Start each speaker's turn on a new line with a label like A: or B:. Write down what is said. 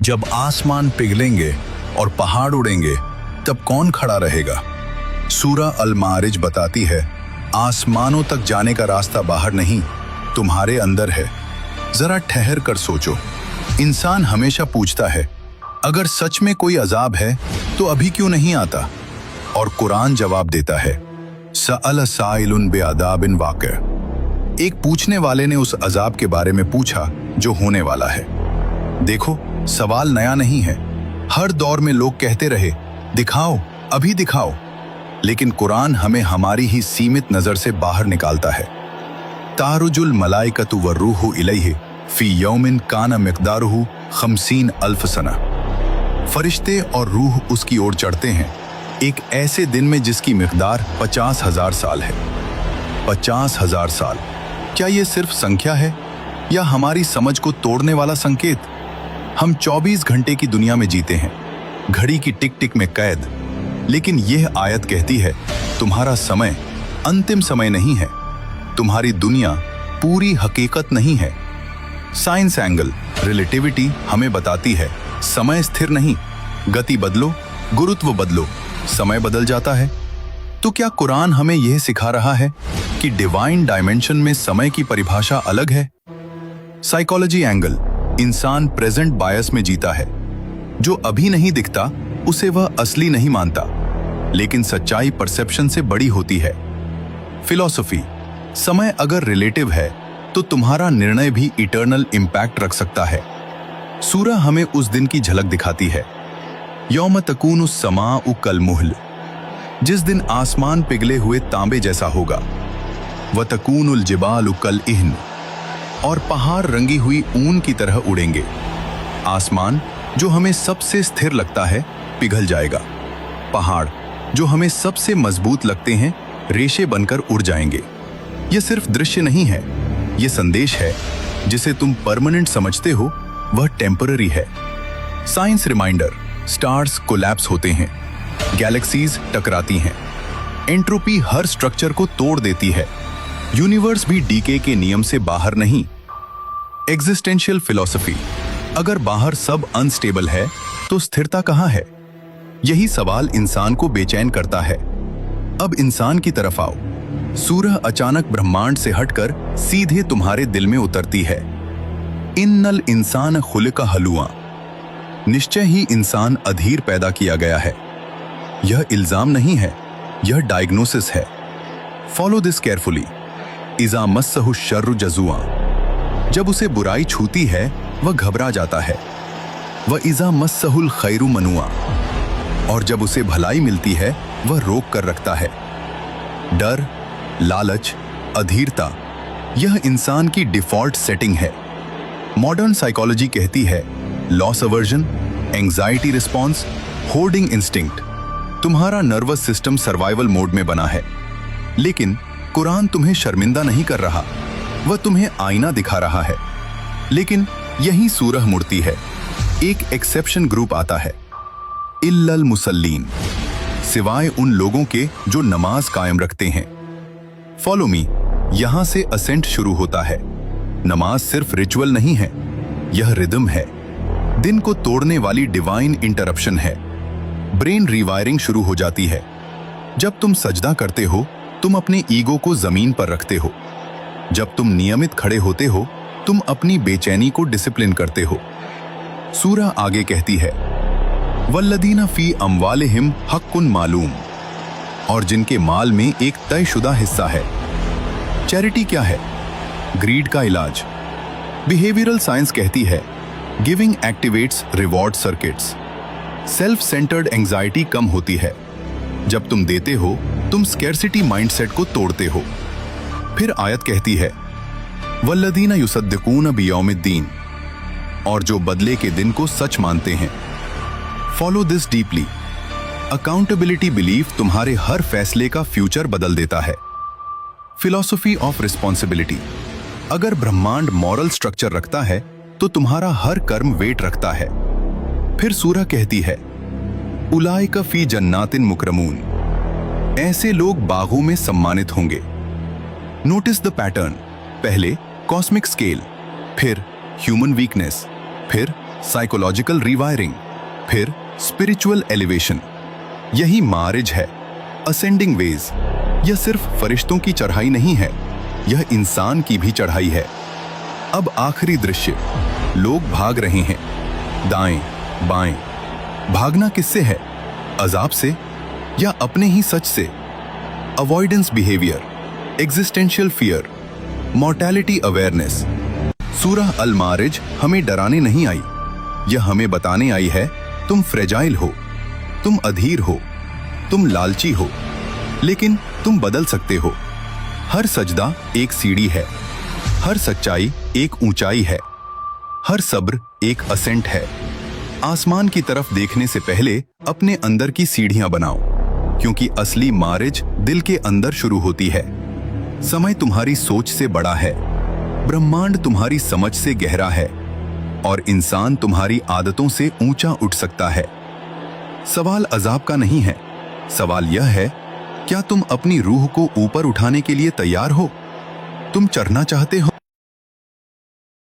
A: जब आसमान पिघलेंगे और पहाड़ उड़ेंगे तब कौन खड़ा रहेगा? सूरह अल मारिज बताती है, आसमानों तक जाने का रास्ता बाहर नहीं, तुम्हारे अंदर है। जरा ठहर कर सोचो। इंसान हमेशा पूछता है, अगर सच में कोई अजाब है तो अभी क्यों नहीं आता? और कुरान जवाब देता है, सअल साइलुन बिअदाबिन वाक़िअ। एक पूछने वाले ने उस अजाब के बारे में पूछा जो होने वाला है। देखो, सवाल नया नहीं है। हर दौर में लोग कहते रहे, दिखाओ, अभी दिखाओ। लेकिन कुरान हमें हमारी ही सीमित नजर से बाहर निकालता है। तारुजुल मलाइकतु वर्रूहु इलैहि फी यौमिन काना मिक़दारुहु 50 अल्फ सना। फरिश्ते और रूह उसकी ओर चढ़ते हैं एक ऐसे दिन में जिसकी मिक़दार 50,000 साल है। 50,000 साल, क्या ये सिर्फ संख्या है या हमारी समझ को तोड़ने वाला संकेत? हम 24 घंटे की दुनिया में जीते हैं, घड़ी की टिक टिक में कैद। लेकिन यह आयत कहती है, तुम्हारा समय अंतिम समय नहीं है, तुम्हारी दुनिया पूरी हकीकत नहीं है। साइंस एंगल, रिलेटिविटी हमें बताती है, समय स्थिर नहीं, गति बदलो, गुरुत्व बदलो, समय बदल जाता है। तो क्या कुरान हमें यह सिखा रहा है कि डिवाइन डायमेंशन में समय की परिभाषा अलग है? साइकोलॉजी एंगल, इंसान प्रेजेंट बायस में जीता है। जो अभी नहीं दिखता उसे वह असली नहीं मानता, लेकिन सच्चाई परसेप्शन से बड़ी होती है। फिलॉसफी, समय अगर रिलेटिव है तो तुम्हारा निर्णय भी इटर्नल इंपैक्ट रख सकता है। सूरह हमें उस दिन की झलक दिखाती है, यौम तकूनु समाउ कल मुहल, जिस दिन आसमान पिघले हुए तांबे जैसा होगा। व तकूनुल जिबालु कल इहन, और पहाड़ रंगी हुई ऊन की तरह उड़ेंगे। आसमान जो हमें सबसे स्थिर लगता है पिघल जाएगा। पहाड़ जो हमें सबसे मजबूत लगते हैं रेशे बनकर उड़ जाएंगे। यह सिर्फ दृश्य नहीं है, यह संदेश है। जिसे तुम परमानेंट समझते हो वह टेम्पररी है। साइंस रिमाइंडर, स्टार्स कोलैप्स होते हैं, गैलेक्सीज टकराती हैं, एंट्रोपी हर स्ट्रक्चर को तोड़ देती है। यूनिवर्स भी डीके के नियम से बाहर नहीं। एग्जिस्टेंशियल फिलॉसफी, अगर बाहर सब अनस्टेबल है तो स्थिरता कहाँ है? यही सवाल इंसान को बेचैन करता है। अब इंसान की तरफ आओ। सूरह अचानक ब्रह्मांड से हटकर सीधे तुम्हारे दिल में उतरती है। इन्नल इंसान खुलिका हलुआ, निश्चय ही इंसान अधीर पैदा किया गया है। यह इल्जाम नहीं है, यह डायग्नोसिस है। Follow this carefully. इज़ा मस्सहु शर्रु जज़ुआ, जब उसे बुराई छूती है वह घबरा जाता है। व इज़ा मस्सहुल खैरु मनुआ, और जब उसे भलाई मिलती है वह रोक कर रखता है। डर, लालच, अधीरता, यह इंसान की डिफॉल्ट सेटिंग है। मॉडर्न साइकोलॉजी कहती है, loss aversion, anxiety response, hoarding instinct. तुम्हारा नर्वस सिस्टम सर्वाइवल मोड में बना है। लेकिन कुरान तुम्हें शर्मिंदा नहीं कर रहा, वह तुम्हें आईना दिखा रहा है। लेकिन यही सूरह मुड़ती है। एक एक्सेप्शन ग्रुप आता है, इल्लल मुसल्लीन, सिवाय उन लोगों के जो नमाज कायम रखते हैं। फॉलो मी, यहां से असेंट शुरू होता है। नमाज सिर्फ रिचुअल नहीं है, यह रिदम है। दिन को तोड़ने वाली डिवाइन इंटरप्शन है। ब्रेन रीवायरिंग शुरू हो जाती है। जब तुम सजदा करते हो तुम अपने ईगो को जमीन पर रखते हो। जब तुम नियमित खड़े होते हो तुम अपनी बेचैनी को डिसिप्लिन करते हो। सूरह आगे कहती है, वल्लदीना फी अम्वालिहिम हक्कुन मालूम, और जिनके माल में एक तयशुदा हिस्सा है। चैरिटी क्या है? ग्रीड का इलाज। बिहेवियरल साइंस कहती है, giving activates reward circuits. Self centred anxiety कम होती है। जब तुम देते हो तुम स्कैर्सिटी माइंडसेट को तोड़ते हो। फिर आयत कहती है, वल्लदीना युसद्दिकून बियौमिद्दीन, और जो बदले के दिन को सच मानते हैं। Follow this deeply. Accountability belief तुम्हारे हर फैसले का फ्यूचर बदल देता है। फिलॉसफी ऑफ रिस्पॉन्सिबिलिटी, अगर ब्रह्मांड मॉरल स्ट्रक्चर रखता है तो तुम्हारा हर कर्म वेट रखता है। फिर सूरह कहती है, उलाइका फी जन्नातिन मुकरमून, ऐसे लोग बागों में सम्मानित होंगे। नोटिस द पैटर्न, पहले कॉस्मिक स्केल, फिर ह्यूमन वीकनेस, फिर साइकोलॉजिकल रिवायरिंग, फिर स्पिरिचुअल एलिवेशन। यही मारिज है, असेंडिंग वेज। यह सिर्फ फरिश्तों की चढ़ाई नहीं है, यह इंसान की भी चढ़ाई है। अब आखिरी दृश्य, लोग भाग रहे हैं दाएं बाएं। भागना किससे है? अजाब से या अपने ही सच से? Avoidance behaviour, existential fear, mortality awareness. सूरह अल मारिज हमें डराने नहीं आई, यह हमें बताने आई है तुम फ्रेजाइल हो, तुम अधीर हो, तुम लालची हो, लेकिन तुम बदल सकते हो। हर सजदा एक सीढ़ी है, हर सच्चाई एक ऊंचाई है, हर सब्र एक असेंट है। आसमान की तरफ देखने से पहले अपने अंदर की सीढ़ियां बनाओ, क्योंकि असली मारिज दिल के अंदर शुरू होती है। समय तुम्हारी सोच से बड़ा है, ब्रह्मांड तुम्हारी समझ से गहरा है, और इंसान तुम्हारी आदतों से ऊंचा उठ सकता है। सवाल अजाब का नहीं है, सवाल यह है, क्या तुम अपनी रूह को ऊपर उठाने के लिए तैयार हो? तुम चढ़ना चाहते हो